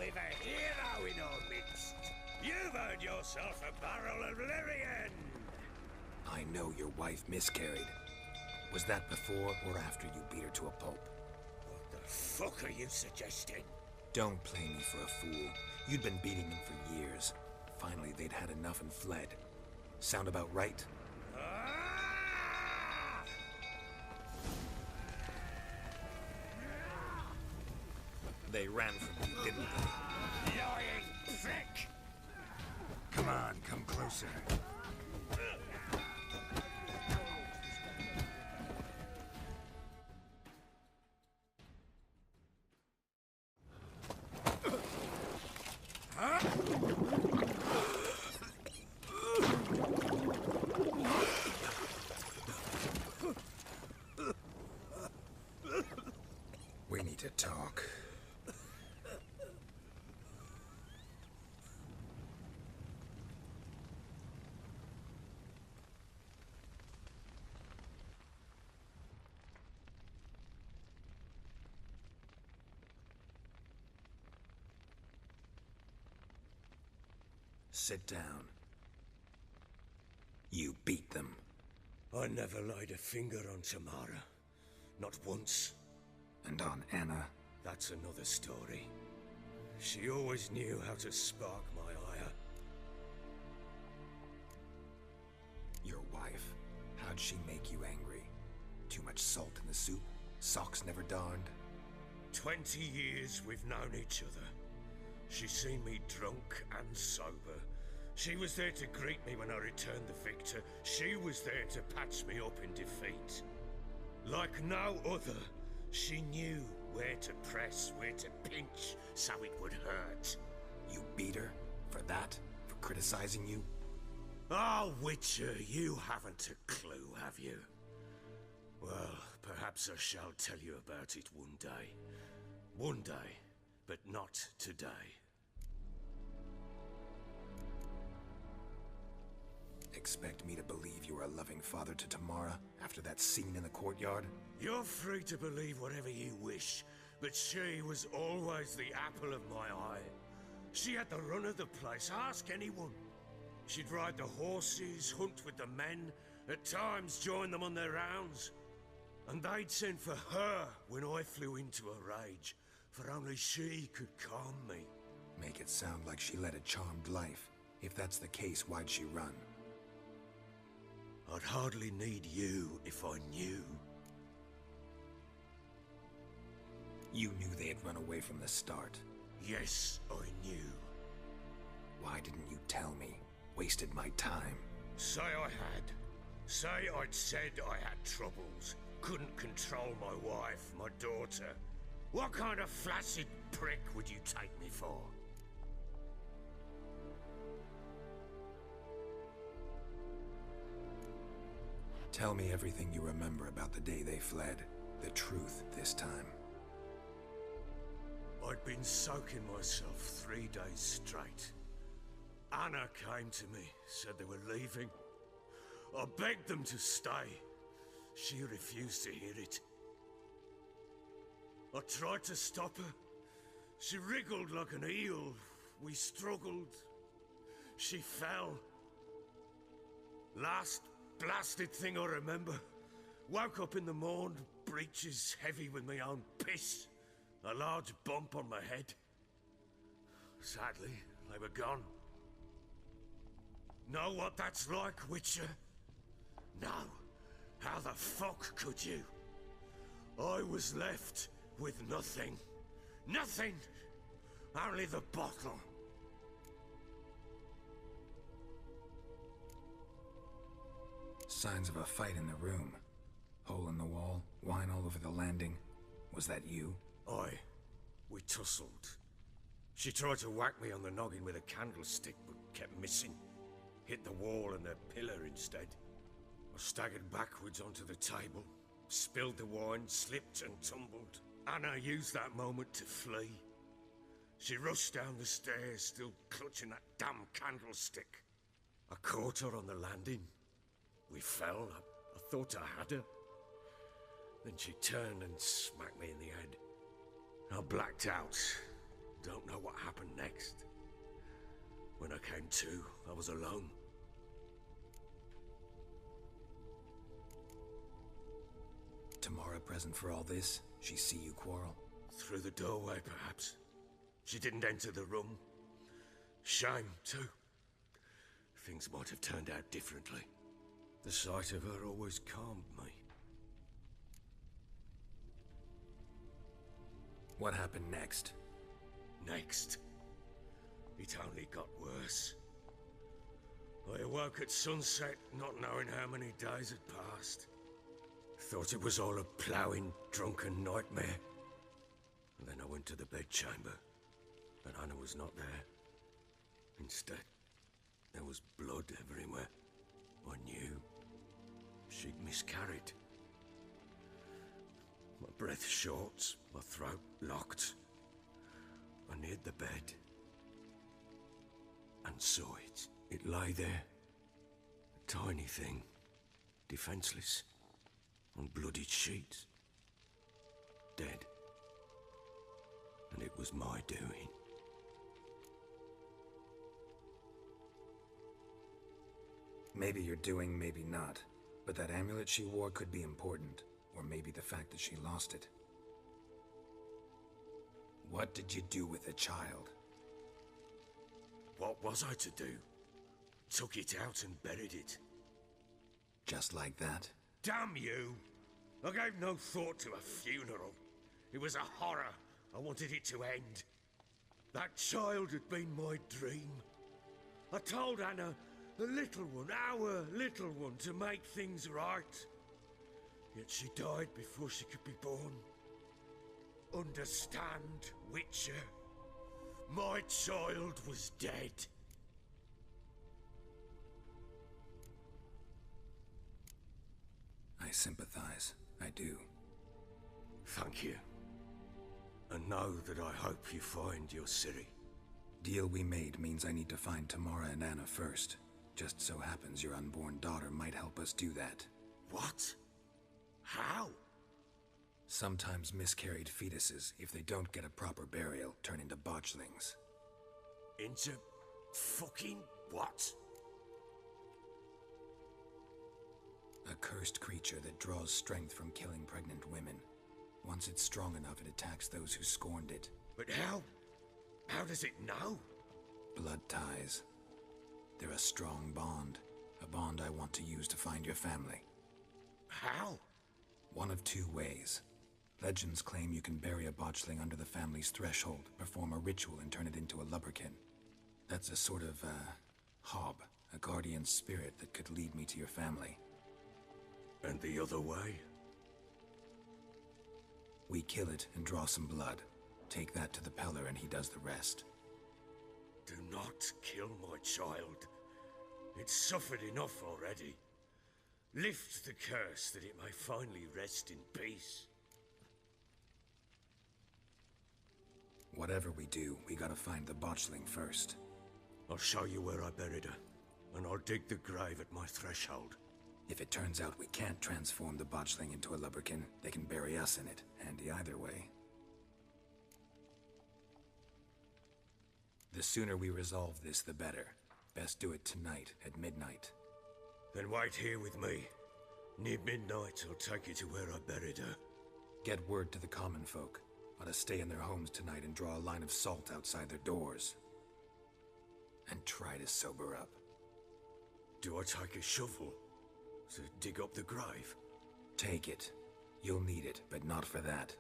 we've a hero in our midst. You've earned yourself a barrel of Lyrian. I know your wife miscarried. Was that before or after you beat her to a pulp? What the fuck are you suggesting? Don't play me for a fool. You'd been beating them for years. Finally, they'd had enough and fled. Sound about right? They ran from you, didn't they? Lying prick! Come on, come closer. We need to talk. Sit down. You beat them. I never laid a finger on Tamara. Not once. And on Anna? That's another story. She always knew how to spark my ire. Your wife? How'd she make you angry? Too much salt in the soup? Socks never darned? 20 years we've known each other. She's seen me drunk and sober. She was there to greet me when I returned the victor. She was there to patch me up in defeat. Like no other, she knew where to press, where to pinch, so it would hurt. You beat her? For that? For criticizing you? Oh, Witcher, you haven't a clue, have you? Well, perhaps I shall tell you about it one day. One day, but not today. Expect me to believe you were a loving father to Tamara after that scene in the courtyard? You're free to believe whatever you wish, but she was always the apple of my eye. She had the run of the place, ask anyone. She'd ride the horses, hunt with the men, at times join them on their rounds. And they'd send for her when I flew into a rage, for only she could calm me. Make it sound like she led a charmed life. If that's the case, why'd she run? I'd hardly need you if I knew. You knew they had run away from the start. Yes, I knew. Why didn't you tell me? Wasted my time. Say I had. Say I'd said I had troubles. Couldn't control my wife, my daughter. What kind of flaccid prick would you take me for? Tell me everything you remember about the day they fled. The truth this time. I'd been soaking myself 3 days straight. Anna came to me, said they were leaving. I begged them to stay. She refused to hear it. I tried to stop her. She wriggled like an eel. We struggled. She fell. Last blasted thing I remember. Woke up in the morn, breeches heavy with my own piss. A large bump on my head. Sadly, they were gone. Know what that's like, Witcher? No. How the fuck could you? I was left with nothing. Nothing! Only the bottle. Signs of a fight in the room. Hole in the wall, wine all over the landing. Was that you? Aye. We tussled. She tried to whack me on the noggin with a candlestick, but kept missing. Hit the wall and a pillar instead. I staggered backwards onto the table, spilled the wine, slipped and tumbled. Anna used that moment to flee. She rushed down the stairs, still clutching that damn candlestick. I caught her on the landing. We fell. I thought I had her. Then she turned and smacked me in the head. I blacked out. don't know what happened next. When I came to, I was alone. Tamara present for all this? She see you quarrel? Through the doorway, perhaps. She didn't enter the room. Shame, too. Things might have turned out differently. The sight of her always calmed me. What happened next? Next, it only got worse. I awoke at sunset, not knowing how many days had passed. Thought it was all a ploughing, drunken nightmare. And then I went to the bedchamber, but Anna was not there. Instead, there was blood everywhere. I knew she'd miscarried. My breath short, my throat locked. I neared the bed and saw it. It lay there, a tiny thing, defenseless, on bloodied sheets, dead. And it was my doing. Maybe you're doing, maybe not. But that amulet she wore could be important. Or maybe the fact that she lost it. What did you do with the child? What was I to do? Took it out and buried it. Just like that? Damn you! I gave no thought to a funeral. It was a horror. I wanted it to end. That child had been my dream. I told Anna, the little one, our little one, to make things right. Yet she died before she could be born. Understand, Witcher? My child was dead. I sympathize. I do. Thank you. And know that I hope you find your Ciri. Deal we made means I need to find Tamara and Anna first. Just so happens your unborn daughter might help us do that. What? How? Sometimes miscarried fetuses, if they don't get a proper burial, turn into botchlings. Into fucking what? A cursed creature that draws strength from killing pregnant women. Once it's strong enough, it attacks those who scorned it. But how? How does it know? Blood ties. They're a strong bond. A bond I want to use to find your family. How? One of two ways. Legends claim you can bury a botchling under the family's threshold, perform a ritual and turn it into a lubberkin. That's a sort of, hob, a guardian spirit that could lead me to your family. And the other way? We kill it and draw some blood. Take that to the Peller and he does the rest. Do not kill my child. It's suffered enough already. Lift the curse that it may finally rest in peace. Whatever we do, we gotta find the botchling first. I'll show you where I buried her, and I'll dig the grave at my threshold. If it turns out we can't transform the botchling into a lubberkin, they can bury us in it. Handy either way. The sooner we resolve this, the better. Best do it tonight, at midnight. Then wait here with me. Near midnight, I'll take you to where I buried her. Get word to the common folk. Ought to stay in their homes tonight and draw a line of salt outside their doors. And try to sober up. Do I take a shovel to dig up the grave? Take it. You'll need it, but not for that.